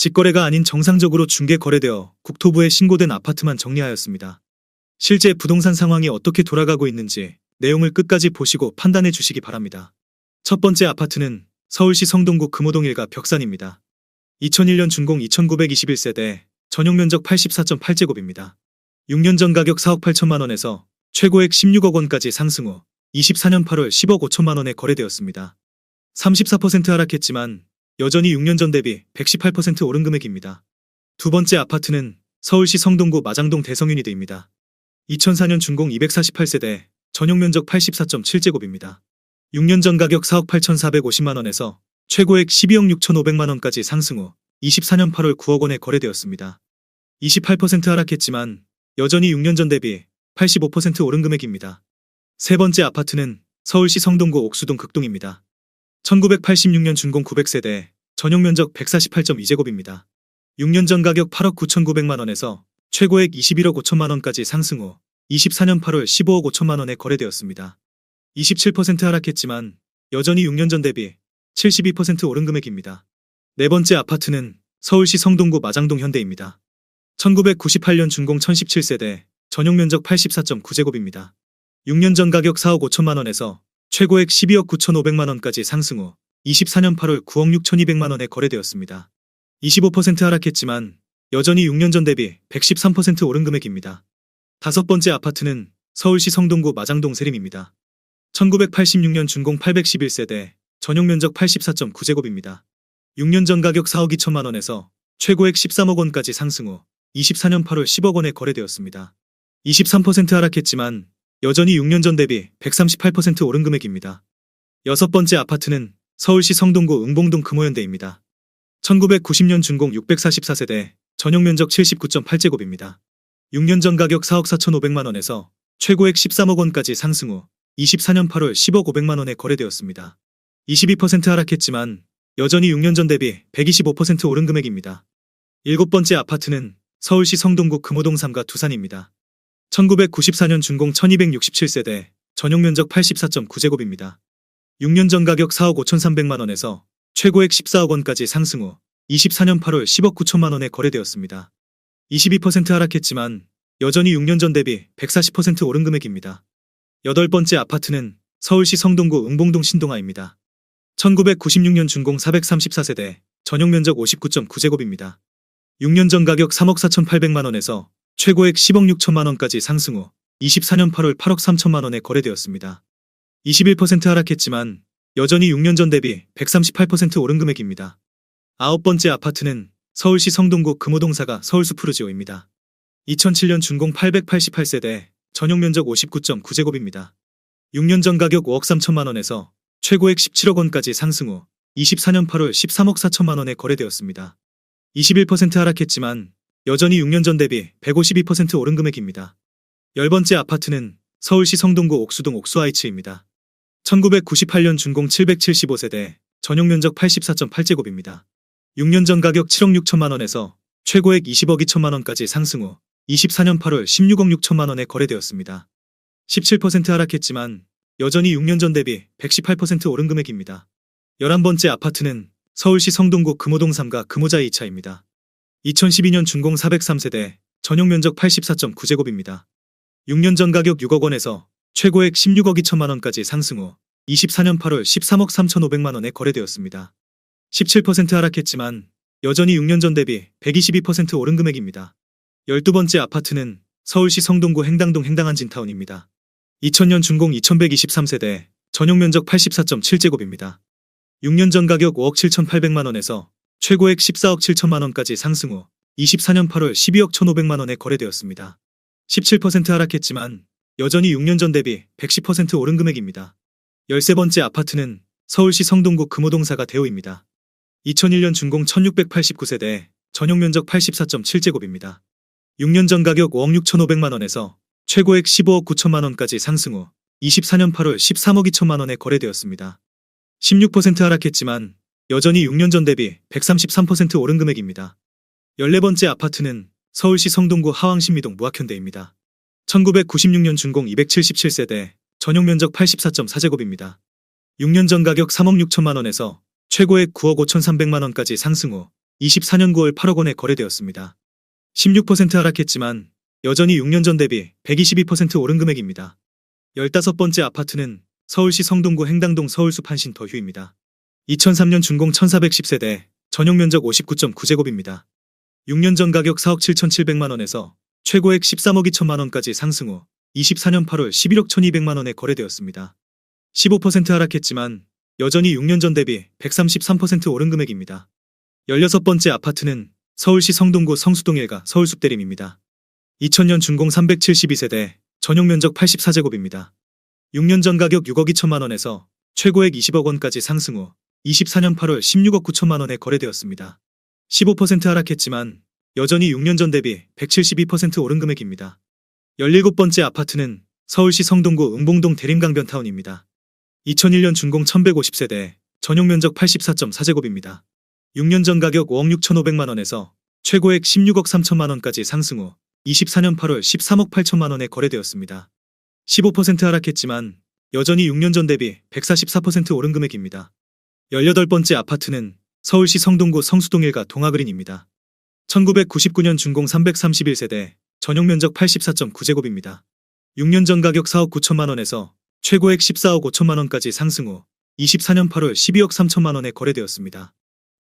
직거래가 아닌 정상적으로 중개 거래되어 국토부에 신고된 아파트만 정리하였습니다. 실제 부동산 상황이 어떻게 돌아가고 있는지 내용을 끝까지 보시고 판단해 주시기 바랍니다. 첫 번째 아파트는 서울시 성동구 금호동 1가 벽산입니다. 2001년 준공 2921세대, 전용면적 84.8제곱입니다. 6년 전 가격 4억 8천만 원에서 최고액 16억 원까지 상승 후 24년 8월 10억 5천만 원에 거래되었습니다. 34% 하락했지만 여전히 6년 전 대비 118% 오른 금액입니다. 두 번째 아파트는 서울시 성동구 마장동 대성유니드입니다. 2004년 준공 248세대, 전용면적 84.7제곱입니다. 6년 전 가격 4억 8,450만 원에서 최고액 12억 6,500만 원까지 상승 후 24년 8월 9억 원에 거래되었습니다. 28% 하락했지만 여전히 6년 전 대비 85% 오른 금액입니다. 세 번째 아파트는 서울시 성동구 옥수동 극동입니다. 1986년 준공 900세대, 전용면적 148.2제곱입니다. 6년 전 가격 8억 9,900만 원에서 최고액 21억 5천만 원까지 상승 후 24년 8월 15억 5천만 원에 거래되었습니다. 27% 하락했지만 여전히 6년 전 대비 72% 오른 금액입니다. 네 번째 아파트는 서울시 성동구 마장동 현대입니다. 1998년 준공 1017세대, 전용면적 84.9제곱입니다. 6년 전 가격 4억 5천만 원에서 최고액 12억 9,500만 원까지 상승 후 24년 8월 9억 6,200만 원에 거래되었습니다. 25% 하락했지만 여전히 6년 전 대비 113% 오른 금액입니다. 다섯 번째 아파트는 서울시 성동구 마장동 세림입니다. 1986년 준공 811세대, 전용면적 84.9제곱입니다. 6년 전 가격 4억 2천만 원에서 최고액 13억 원까지 상승 후 24년 8월 10억 원에 거래되었습니다. 23% 하락했지만 여전히 6년 전 대비 138% 오른 금액입니다. 여섯 번째 아파트는 서울시 성동구 응봉동 금호현대입니다. 1990년 준공 644세대, 전용면적 79.8제곱입니다. 6년 전 가격 4억 4,500만 원에서 최고액 13억 원까지 상승 후 24년 8월 10억 500만 원에 거래되었습니다. 22% 하락했지만 여전히 6년 전 대비 125% 오른 금액입니다. 일곱 번째 아파트는 서울시 성동구 금호동 3가 두산입니다. 1994년 준공 1267세대, 전용면적 84.9제곱입니다. 6년 전 가격 4억 5,300만 원에서 최고액 14억 원까지 상승 후 24년 8월 10억 9천만 원에 거래되었습니다. 22% 하락했지만 여전히 6년 전 대비 140% 오른 금액입니다. 여덟 번째 아파트는 서울시 성동구 응봉동 신동아입니다. 1996년 준공 434세대, 전용면적 59.9제곱입니다. 6년 전 가격 3억 4,800만 원에서 최고액 10억 6천만 원까지 상승 후 24년 8월 8억 3천만 원에 거래되었습니다. 21% 하락했지만 여전히 6년 전 대비 138% 오른 금액입니다. 아홉 번째 아파트는 서울시 성동구 금호동 4가 서울수 푸르지오입니다. 2007년 준공 888세대, 전용면적 59.9제곱입니다. 6년 전 가격 5억 3천만 원에서 최고액 17억 원까지 상승 후 24년 8월 13억 4천만 원에 거래되었습니다. 21% 하락했지만 여전히 6년 전 대비 152% 오른 금액입니다. 열 번째 아파트는 서울시 성동구 옥수동 옥수하이츠입니다. 1998년 준공 775세대, 전용면적 84.8제곱입니다. 6년 전 가격 7억 6천만 원에서 최고액 20억 2천만 원까지 상승 후 24년 8월 16억 6천만 원에 거래되었습니다. 17% 하락했지만 여전히 6년 전 대비 118% 오른 금액입니다. 11번째 아파트는 서울시 성동구 금호동 3가 금호자이 2차입니다. 2012년 준공 403세대, 전용면적 84.9제곱입니다. 6년 전 가격 6억 원에서 최고액 16억 2천만 원까지 상승 후 24년 8월 13억 3,500만 원에 거래되었습니다. 17% 하락했지만 여전히 6년 전 대비 122% 오른 금액입니다. 12번째 아파트는 서울시 성동구 행당동 행당한진타운입니다. 2000년 준공 2123세대, 전용면적 84.7제곱입니다. 6년 전 가격 5억 7,800만 원에서 최고액 14억 7천만 원까지 상승 후 24년 8월 12억 1,500만 원에 거래되었습니다. 17% 하락했지만 여전히 6년 전 대비 110% 오른 금액입니다. 13번째 아파트는 서울시 성동구 금호동 4가 대우입니다. 2001년 준공 1689세대, 전용면적 84.7제곱입니다. 6년 전 가격 5억 6,500만 원에서 최고액 15억 9천만 원까지 상승 후 24년 8월 13억 2천만 원에 거래되었습니다. 16% 하락했지만 여전히 6년 전 대비 133% 오른 금액입니다. 14번째 아파트는 서울시 성동구 하왕신미동 무학현대입니다. 1996년 준공 277세대, 전용면적 84.4제곱입니다. 6년 전 가격 3억 6천만 원에서 최고액 9억 5,300만 원까지 상승 후 24년 9월 8억 원에 거래되었습니다. 16% 하락했지만 여전히 6년 전 대비 122% 오른 금액입니다. 15번째 아파트는 서울시 성동구 행당동 서울숲 한신 더휴입니다. 2003년 준공 1410세대, 전용 면적 59.9제곱입니다. 6년 전 가격 4억 7,700만 원에서 최고액 13억 2천만 원까지 상승 후 24년 8월 11억 1,200만 원에 거래되었습니다. 15% 하락했지만 여전히 6년 전 대비 133% 오른 금액입니다. 16번째 아파트는 서울시 성동구 성수동 일가 서울숲 대림입니다. 2000년 준공 372세대, 전용 면적 84제곱입니다. 6년 전 가격 6억 2천만 원에서 최고액 20억 원까지 상승 후 24년 8월 16억 9천만 원에 거래되었습니다. 15% 하락했지만 여전히 6년 전 대비 172% 오른 금액입니다. 17번째 아파트는 서울시 성동구 응봉동 대림강변타운입니다. 2001년 준공 1150세대, 전용 면적 84.4제곱입니다. 6년 전 가격 5억 6,500만 원에서 최고액 16억 3천만 원까지 상승 후 24년 8월 13억 8천만 원에 거래되었습니다. 15% 하락했지만 여전히 6년 전 대비 144% 오른 금액입니다. 18번째 아파트는 서울시 성동구 성수동 일가 동아그린입니다. 1999년 준공 331세대, 전용 면적 84.9제곱입니다. 6년 전 가격 4억 9천만 원에서 최고액 14억 5천만 원까지 상승 후 24년 8월 12억 3천만 원에 거래되었습니다.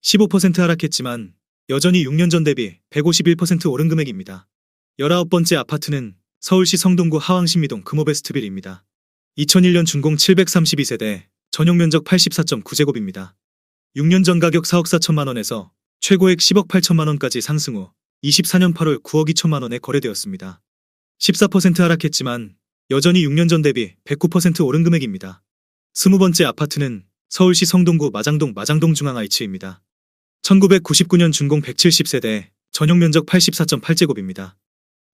15% 하락했지만 여전히 6년 전 대비 151% 오른 금액입니다. 19번째 아파트는 서울시 성동구 하왕신미동 금호베스트빌입니다. 2001년 준공 732세대, 전용 면적 84.9제곱입니다. 6년 전 가격 4억 4천만 원에서 최고액 10억 8천만 원까지 상승 후 24년 8월 9억 2천만 원에 거래되었습니다. 14% 하락했지만 여전히 6년 전 대비 109% 오른 금액입니다. 20번째 아파트는 서울시 성동구 마장동 중앙아이츠입니다. 1999년 준공 170세대, 전용 면적 84.8제곱입니다.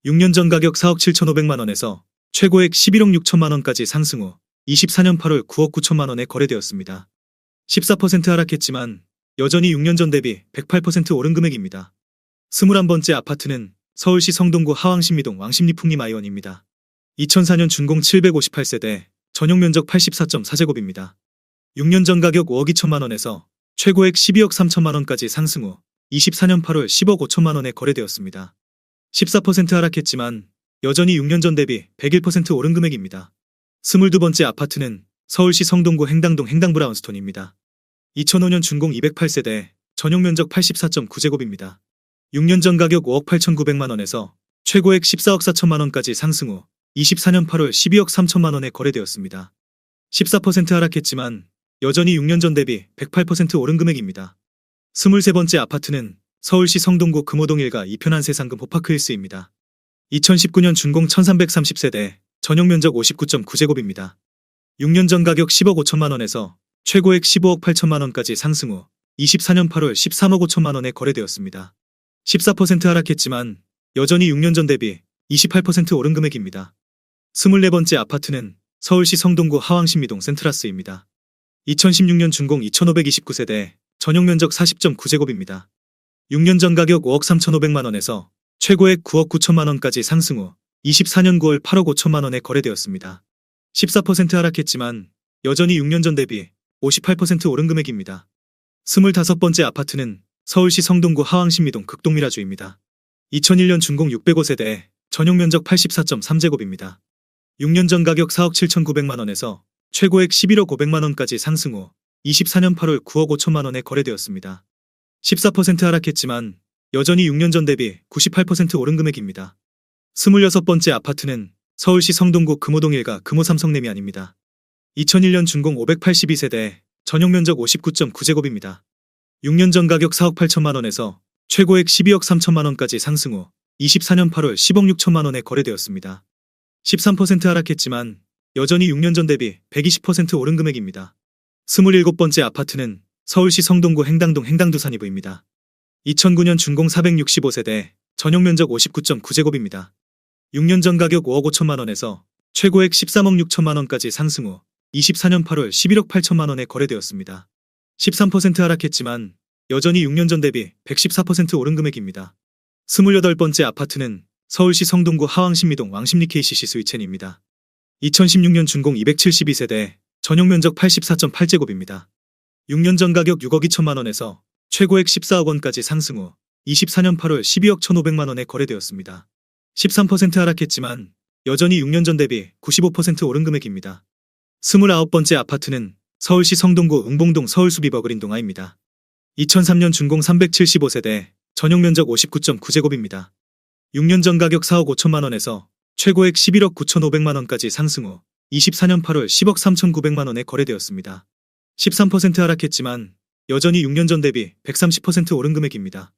6년 전 가격 4억 7,500만 원에서 최고액 11억 6천만 원까지 상승 후 24년 8월 9억 9천만 원에 거래되었습니다. 14% 하락했지만 여전히 6년 전 대비 108% 오른 금액입니다. 21번째 아파트는 서울시 성동구 하왕신미동 왕십리풍림아이원입니다. 2004년 준공 758세대, 전용 면적 84.4제곱입니다. 6년 전 가격 5억 2천만 원에서 최고액 12억 3천만 원까지 상승 후 24년 8월 10억 5천만 원에 거래되었습니다. 14% 하락했지만 여전히 6년 전 대비 101% 오른 금액입니다. 22번째 아파트는 서울시 성동구 행당동 행당브라운스톤입니다. 2005년 준공 208세대, 전용 면적 84.9제곱입니다. 6년 전 가격 5억 8,900만 원에서 최고액 14억 4천만 원까지 상승 후 24년 8월 12억 3천만 원에 거래되었습니다. 14% 하락했지만 여전히 6년 전 대비 108% 오른 금액입니다. 23번째 아파트는 서울시 성동구 금호동 일가 이편한 세상금 호파크힐스입니다. 2019년 준공 1330세대, 전용 면적 59.9제곱입니다. 6년 전 가격 10억 5천만 원에서 최고액 15억 8천만 원까지 상승 후 24년 8월 13억 5천만 원에 거래되었습니다. 14% 하락했지만 여전히 6년 전 대비 28% 오른 금액입니다. 24번째 아파트는 서울시 성동구 하왕신미동 센트라스입니다. 2016년 준공 2529세대, 전용 면적 40.9제곱입니다. 6년 전 가격 5억 3,500만 원에서 최고액 9억 9천만 원까지 상승 후 24년 9월 8억 5천만 원에 거래되었습니다. 14% 하락했지만 여전히 6년 전 대비 58% 오른 금액입니다. 25번째 아파트는 서울시 성동구 하왕신미동 극동미라주입니다. 2001년 준공 605세대, 전용 면적 84.3제곱입니다. 6년 전 가격 4억 7,900만 원에서 최고액 11억 500만 원까지 상승 후 24년 8월 9억 5천만 원에 거래되었습니다. 14% 하락했지만 여전히 6년 전 대비 98% 오른 금액입니다. 26번째 아파트는 서울시 성동구 금호동 일가 금호삼성레미안입니다. 2001년 준공 582세대, 전용 면적 59.9제곱입니다. 6년 전 가격 4억 8천만 원에서 최고액 12억 3천만 원까지 상승 후 24년 8월 10억 6천만 원에 거래되었습니다. 13% 하락했지만 여전히 6년 전 대비 120% 오른 금액입니다. 27번째 아파트는 서울시 성동구 행당동 행당두산이브입니다. 2009년 준공 465세대, 전용 면적 59.9제곱입니다. 6년 전 가격 5억 5천만 원에서 최고액 13억 6천만 원까지 상승 후 24년 8월 11억 8천만 원에 거래되었습니다. 13% 하락했지만 여전히 6년 전 대비 114% 오른 금액입니다. 28번째 아파트는 서울시 성동구 하왕신미동 왕십리 KCC 스위첸입니다. 2016년 준공 272세대, 전용 면적 84.8제곱입니다. 6년 전 가격 6억 2천만 원에서 최고액 14억 원까지 상승 후 24년 8월 12억 1,500만 원에 거래되었습니다. 13% 하락했지만 여전히 6년 전 대비 95% 오른 금액입니다. 29번째 아파트는 서울시 성동구 응봉동 서울수비버그린동아입니다. 2003년 준공 375세대, 전용 면적 59.9제곱입니다. 6년 전 가격 4억 5천만 원에서 최고액 11억 9,500만 원까지 상승 후 24년 8월 10억 3,900만 원에 거래되었습니다. 13% 하락했지만 여전히 6년 전 대비 130% 오른 금액입니다.